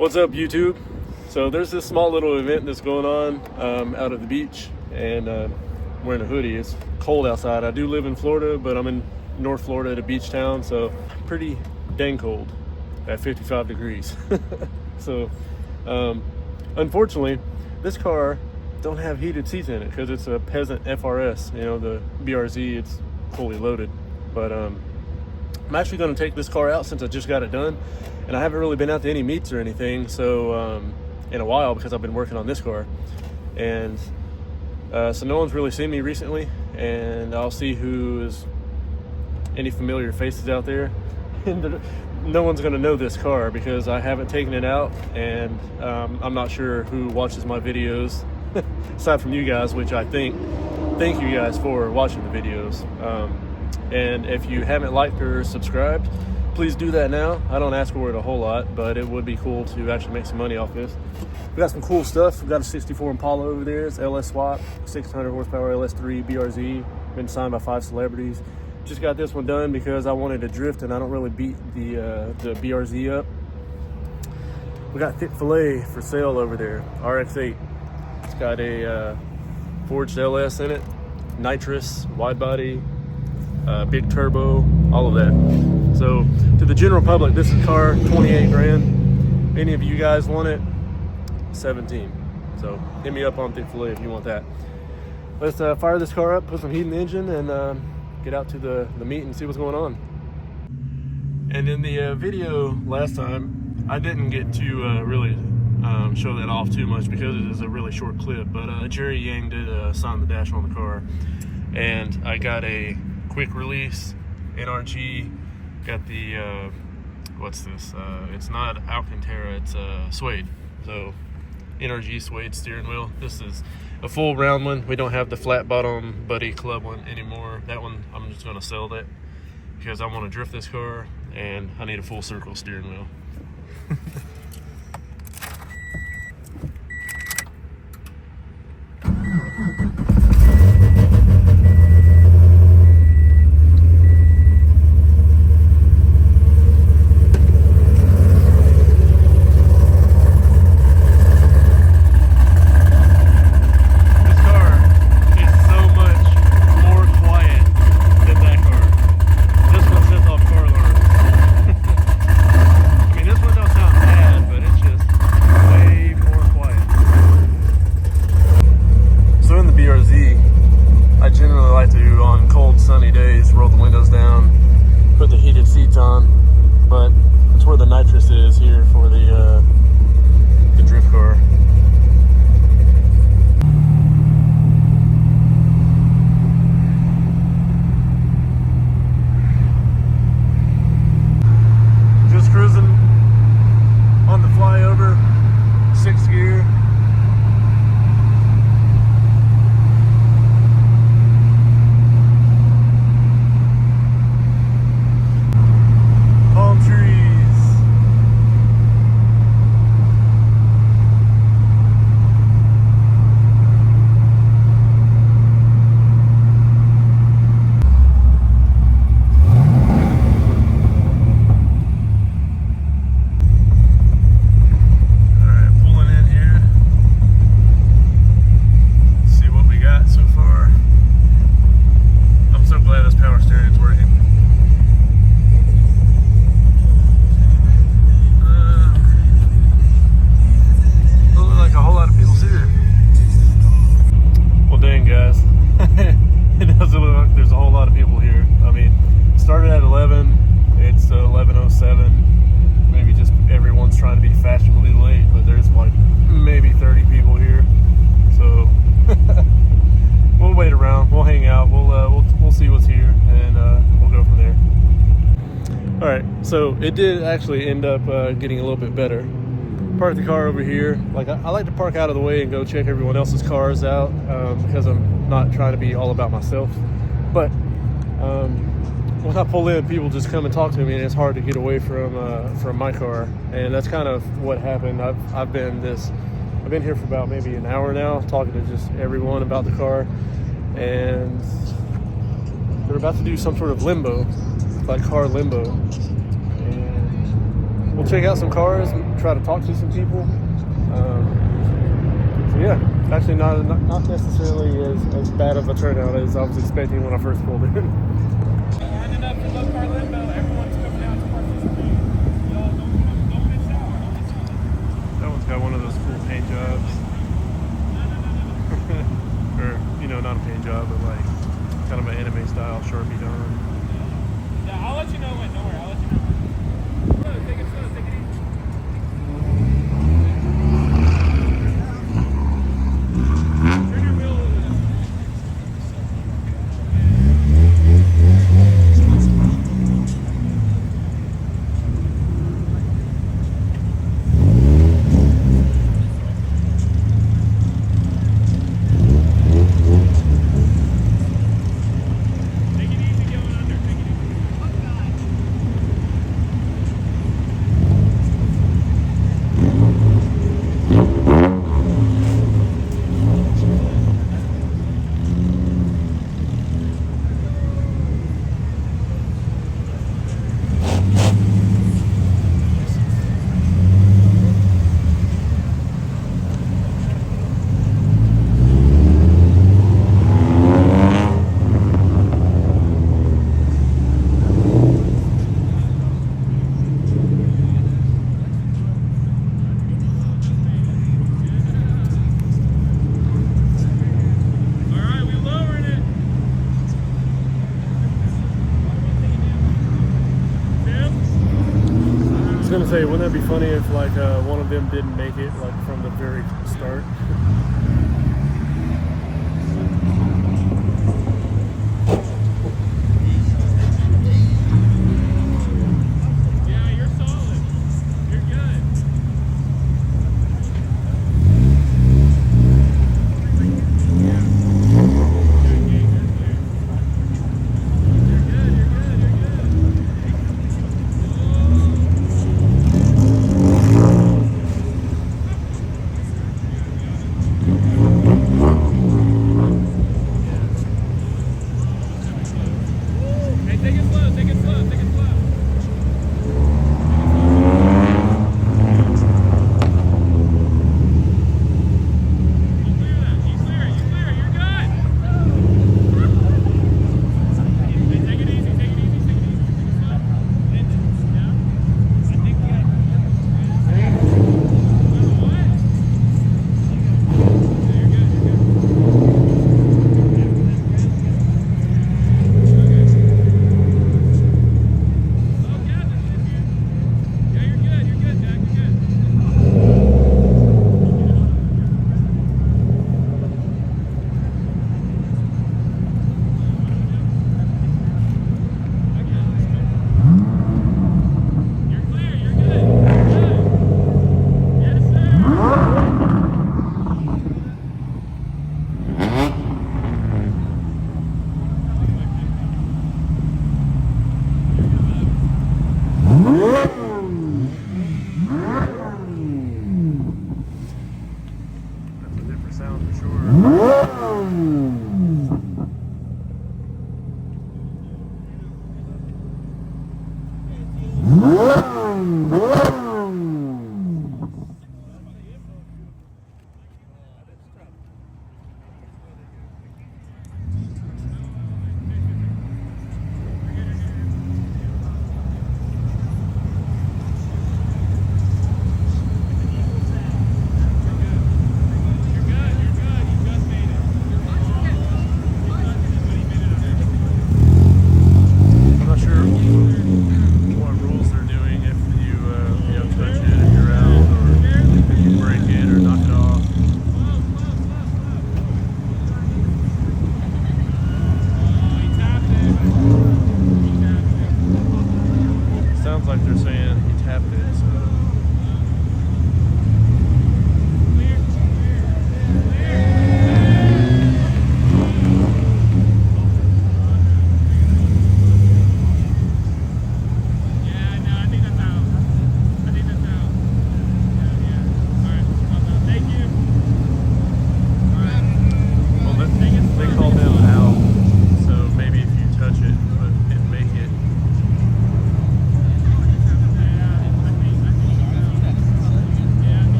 What's up, YouTube? So there's this small little event that's going on out at the beach, and I'm wearing a hoodie. It's cold outside. I do live in Florida, but I'm in North Florida at a beach town, so pretty dang cold at 55 degrees. So unfortunately, this car don't have heated seats in it because it's a Peasant FRS. You know, the BRZ, it's fully loaded. But I'm actually going to take this car out since I just got it done, and I haven't really been out to any meets or anything so in a while because I've been working on this car, and so no one's really seen me recently, and I'll see who is any familiar faces out there. And no one's going to know this car because I haven't taken it out, and I'm not sure who watches my videos aside from you guys, which I thank you guys for watching the videos. And if you haven't liked or subscribed, please do that now. I don't ask for it a whole lot, but it would be cool to actually make some money off this. We got some cool stuff. We've got a 64 Impala over there. It's LS swap, 600 horsepower LS3 BRZ. Been signed by 5 celebrities. Just got this one done because I wanted to drift and I don't really beat the BRZ up. We got thick fillet for sale over there, RX-8. It's got a forged LS in it, nitrous, wide body, big turbo, all of that. So to the general public, this is a car, 28 grand. Any of you guys want it, 17. So hit me up on thick fillet if you want that. Let's fire this car up, put some heat in the engine, and get out to the meet and see what's going on. And in the video last time, I didn't get to really show that off too much because it is a really short clip, but Jerry Yang did sign the dash on the car, and I got a quick release NRG. Got the what's this? It's not Alcantara, it's suede. So NRG suede steering wheel. This is a full round one. We don't have the flat bottom Buddy Club one anymore. That one I'm just gonna sell that because I want to drift this car and I need a full circle steering wheel. Sunny days, roll the windows down, put the heated seats on, but that's where the nitrous is here for the drift car. Just cruising on the flyover, 6th gear. It doesn't look like there's a whole lot of people here. I mean, it started at 11, it's 11:07. Maybe just everyone's trying to be fashionably late, but there's like maybe 30 people here. So we'll wait around, we'll hang out, we'll see what's here, and we'll go from there. All right, so it did actually end up getting a little bit better. Park the car over here. Like I like to park out of the way and go check everyone else's cars out because I'm not trying to be all about myself. But when I pull in, people just come and talk to me, and it's hard to get away from my car. And that's kind of what happened. I've been here for about maybe an hour now, talking to just everyone about the car, and they're about to do some sort of limbo, like car limbo. And we'll check out some cars and try to talk to some people. So yeah, actually not necessarily as bad of a turnout as I was expecting when I first pulled in. Lining up for Low Car Limbo. Everyone's coming out to participate. Y'all don't miss out. That one's got one of those cool paint jobs. Or, you know, not a paint job, but like kind of an anime style Sharpie done. Yeah, I'll let you know when. Don't worry, I'll let you know. Slow, take it slow, take it easy. Turn your wheel a little bit. Take it easy going under. Take it easy. All right, we lowering it. Tim? I was gonna say, wouldn't that be funny if like one of them didn't make it like from the very start? Yeah, you're solid. You're good.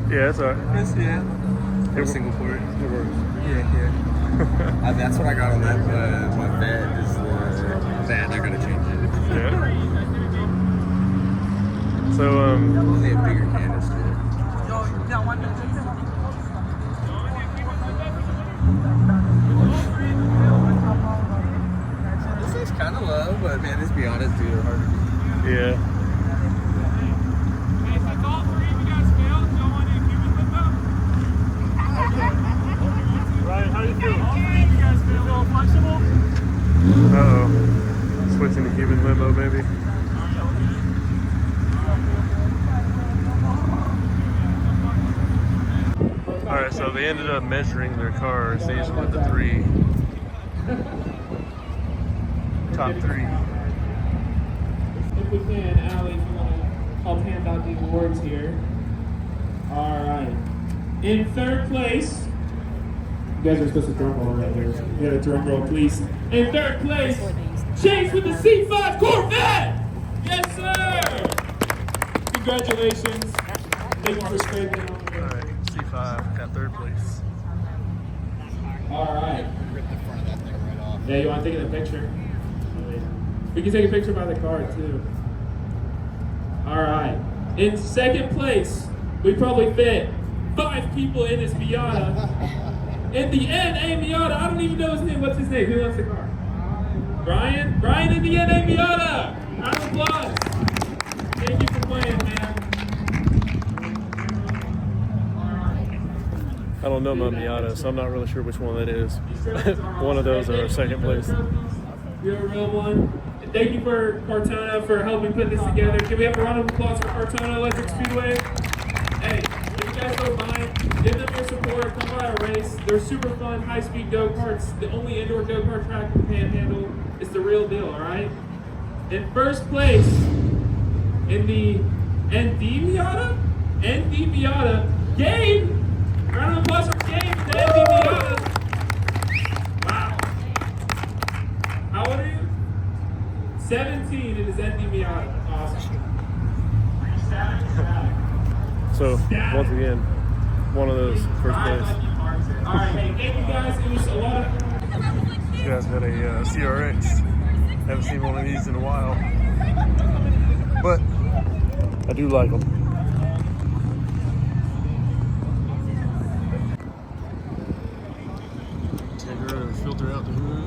Yeah, it's alright. Yeah. It Single port. It works. Yeah. That's what I got on that. My bed is the van. I gotta change it. Yeah. So, Only a bigger canister. This thing's kind of low, but man, let's be honest, dude, they're hard to beat. yeah. Hey, since all three of you guys failed, y'all want to human limbo? Ryan, how do you feel? All three of you guys feel flexible? Uh-oh. Switching to human limbo, maybe. Alright, so they ended up measuring their cars. These were the three. Top three. If we can, Allie, if you want to help hand out the awards here. All right. In third place, you guys are supposed to drum roll right here. You got a drum roll, please. In third place, Chase with the C5 Corvette. Yes, sir. Congratulations. Thank you for scraping out. Alright, C5 got third place. All right. Rip the front of that thing right off. Yeah, you want to take a picture? We can take a picture by the car too. All right. In second place, we probably fit 5 people in this Miata. In the NA Miata, I don't even know his name. What's his name? Who loves the car? Brian? Brian in the NA Miata! Round of applause. Thank you for playing, man. I don't know my Miata, so I'm not really sure which one that is. One of those are second place. You're a real one. And thank you for Cortona for helping put this together. Can we have a round of applause for Cortona Electric Speedway? Hey, if you guys don't mind, give them your support. Come by a race. They're super fun, high-speed go-karts. The only indoor go-kart track in the Panhandle. It's the real deal, all right? In first place, in the ND Miata, Gabe. Round of applause for Gabe, the ND Miata. Wow. How old are you? 17 in his ND Miata. Awesome. So, once again, one of those first place. Alright, hey, thank you guys. It was a lot of... You guys got a CRX. Haven't seen one of these in a while. But, I do like them. Take her and filter out the hood.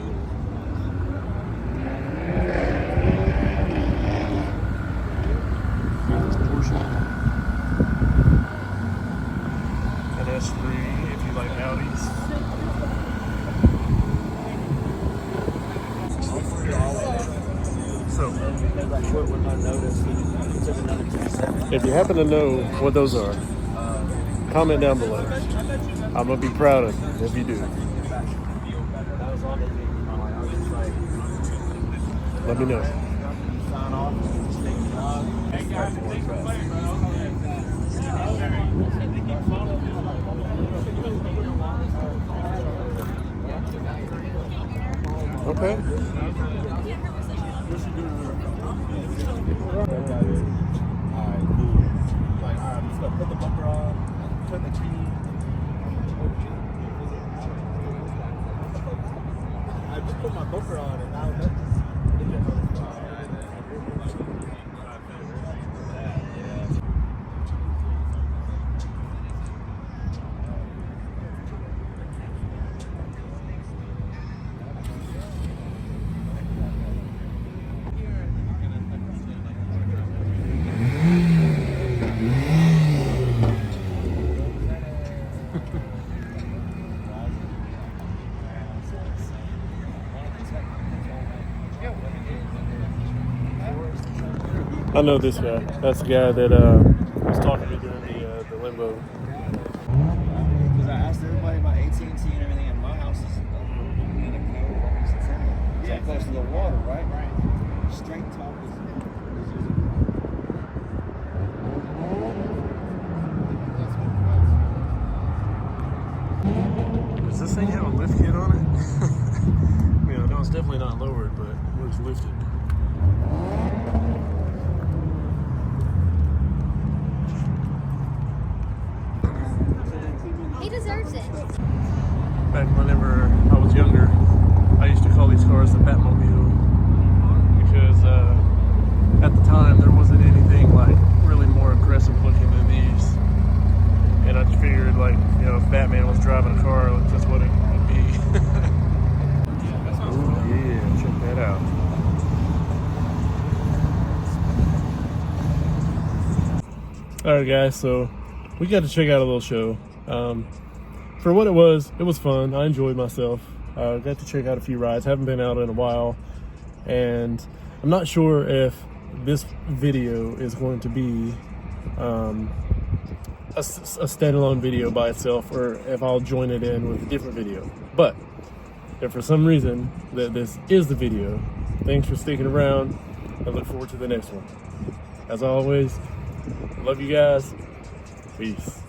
LS3 if you like Audis. So, if you happen to know what those are, comment down below. I'm gonna be proud of you if you do. Let me know. Okay. Alright, cool. Like, alright, I'm just gonna put the bumper on, turn the key. I just put my bumper on and now that's I know this guy. That's the guy that was talking to me during the Limbo. because I asked everybody about AT&T and everything, and my house is in the code. It's close to the water, right? Right. Straight top is Does this thing have a lift kit on it? I know it's definitely not lowered, but it was lifted. Back whenever I was younger, I used to call these cars the Batmobile because at the time there wasn't anything like really more aggressive looking than these, and I just figured like, you know, if Batman was driving a car, that's what it would be. Oh yeah, check that out. Alright guys, so we got to check out a little show. For what it was fun. I enjoyed myself. Got to check out a few rides. Haven't been out in a while, and I'm not sure if this video is going to be a standalone video by itself, or if I'll join it in with a different video. But if for some reason that this is the video, thanks for sticking around. I look forward to the next one. As always, love you guys. Peace.